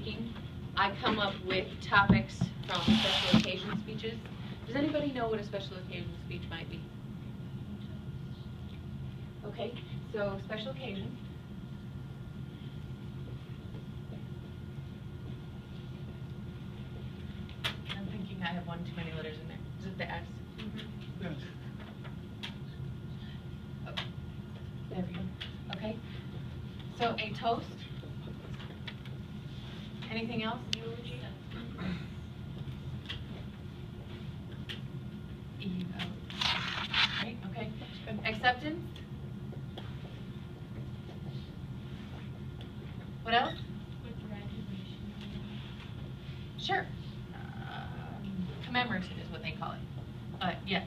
speaking, I come up with topics from special occasion speeches. Does anybody know what a special occasion speech might be? Okay, so special occasion. I'm thinking I have one too many letters in there. Is it the S? Yes. Oh, there we go. Okay. So a toast. Anything else? Eulogy. Right. Okay. Acceptance. What else? Sure. Commemorative is what they call it. But yes.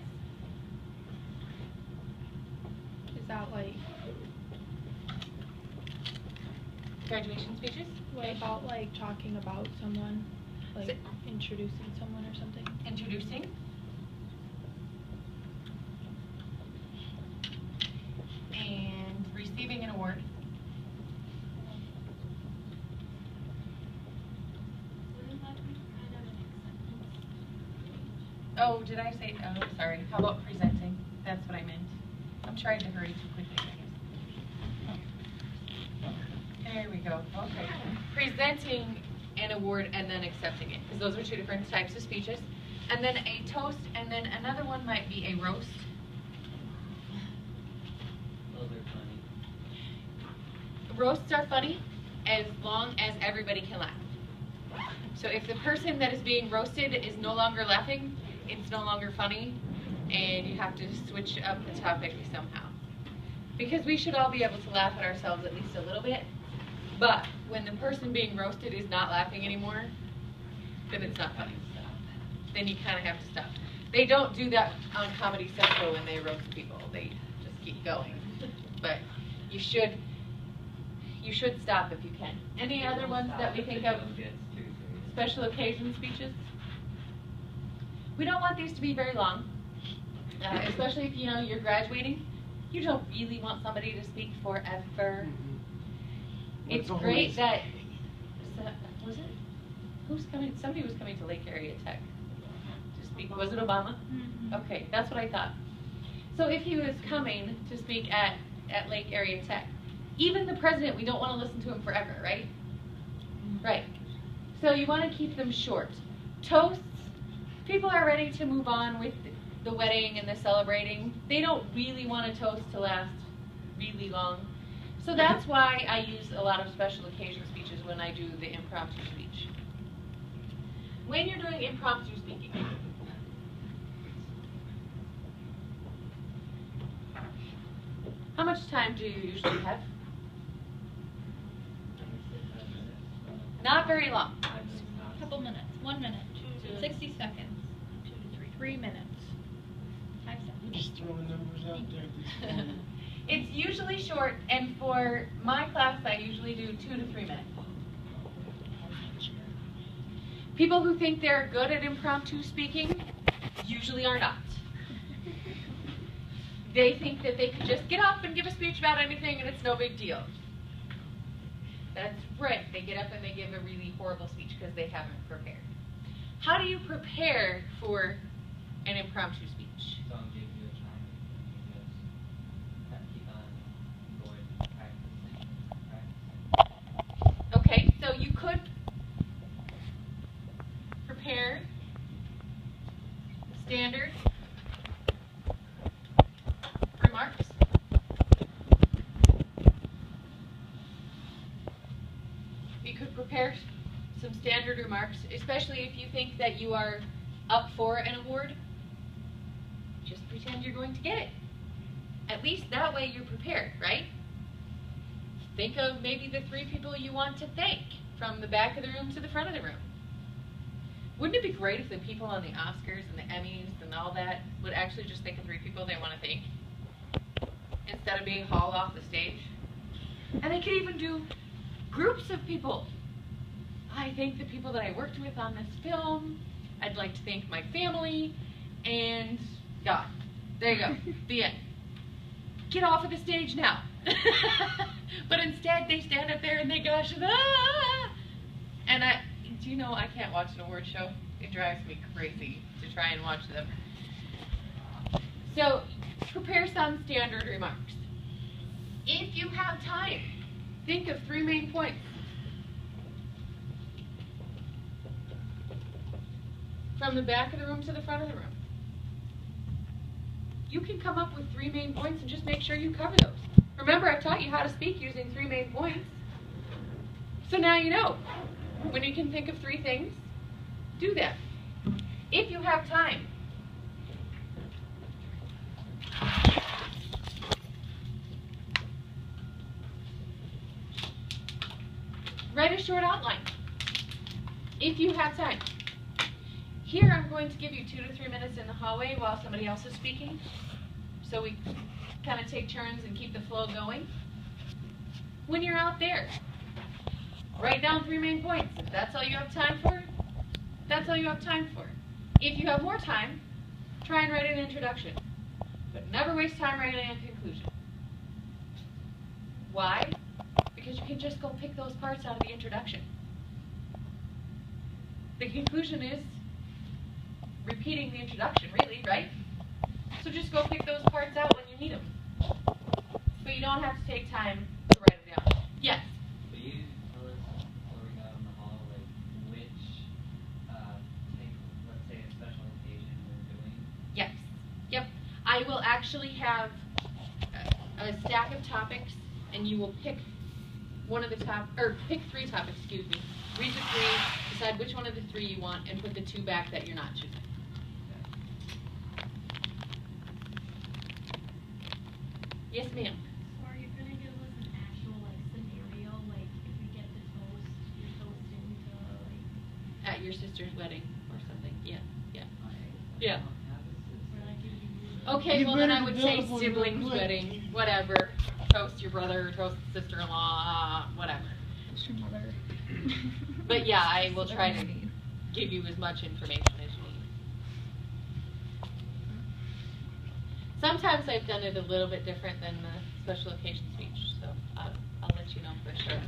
Is that like Graduation speeches? what about like talking about someone, like So- introducing someone or something? Introducing. And receiving an award. Oh, did I say, oh, sorry. How about presenting? That's what I meant. I'm trying to hurry too quickly, I guess. There we go. Okay. Presenting an award and then accepting it, because those are two different types of speeches. And then a toast, and then another one might be a roast. Those are funny. Roasts are funny as long as everybody can laugh. So if the person that is being roasted is no longer laughing, it's no longer funny, and you have to switch up the topic somehow. Because we should all be able to laugh at ourselves at least a little bit, but when the person being roasted is not laughing anymore, then it's not funny. Then you kind of have to stop. They don't do that on Comedy Central when they roast people. They just keep going. But you should stop if you can. Any other ones that we think of? Special occasion speeches? We don't want these to be very long, especially if you're graduating. You don't really want somebody to speak forever. It's great that, was it? Who's coming? Somebody was coming to Lake Area Tech to speak. Was it Obama? Mm-hmm. Okay, that's what I thought. So if he was coming to speak at Lake Area Tech, even the president, we don't want to listen to him forever, right? Right. So you want to keep them short. Toasts, people are ready to move on with the wedding and the celebrating. They don't really want a toast to last really long. So that's why I use a lot of special occasion speeches when I do the impromptu speech. When you're doing impromptu speaking, how much time do you usually have? Not very long. A couple minutes. 1 minute. 60 seconds. 2 to 3. 3 minutes. 5 seconds. Just throwing numbers out there at this point. It's usually short, and for my class, I usually do 2 to 3 minutes. People who think they're good at impromptu speaking usually are not. They think that they could just get up and give a speech about anything and it's no big deal. That's right. They get up and they give a really horrible speech because they haven't prepared. How do you prepare for an impromptu speech? Don't give you a time. You just have to keep on going, practicing. Okay, so you could prepare standard remarks. You could prepare some standard remarks, especially if you think that you are up for an award. Just pretend you're going to get it. At least that way you're prepared, right? Think of maybe the 3 people you want to thank from the back of the room to the front of the room. Wouldn't it be great if the people on the Oscars and the Emmys and all that would actually just think of 3 people they want to thank instead of being hauled off the stage? And they could even do groups of people. I thank the people that I worked with on this film. I'd like to thank my family and God. There you go. The end. Get off of the stage now. But instead they stand up there and they gush, ah! And Do you know I can't watch an award show? It drives me crazy to try and watch them. So, prepare some standard remarks. If you have time, think of 3 main points. From the back of the room to the front of the room. You can come up with 3 main points and just make sure you cover those. Remember, I've taught you how to speak using 3 main points. So now you know. When you can think of 3 things, do that. If you have time. Write a short outline. If you have time. Here I'm going to give you 2 to 3 minutes in the hallway while somebody else is speaking. So we kind of take turns and keep the flow going. When you're out there, write down 3 main points. If that's all you have time for, that's all you have time for. If you have more time, try and write an introduction. But never waste time writing a conclusion. Why? Because you can just go pick those parts out of the introduction. The conclusion is repeating the introduction, really, right? So just go pick those parts out when you need them. But you don't have to take time to write them down. Yes? Will you tell us before we go out in the hall, like, which, let's say a special occasion we're doing? Yes. Yep. I will actually have a stack of topics, and you will pick one of the pick 3 topics, excuse me. Read the 3, decide which one of the 3 you want, and put the 2 back that you're not choosing. Yes, ma'am. So are you gonna give us an actual scenario, like if we get the toast, you're toasting to At your sister's wedding or something. Yeah. Yeah. I Yeah. don't have a sister. we're like giving you Okay, You well then I better would say develop one siblings real quick. wedding, whatever. Toast your brother, toast sister-in-law, whatever. It's your mother. But yeah, I will try to give you as much information as you need. Sometimes I've done it a little bit different than the special occasion speech, so I'll let you know for sure.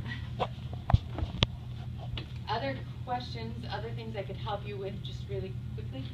Other questions, other things I could help you with just really quickly?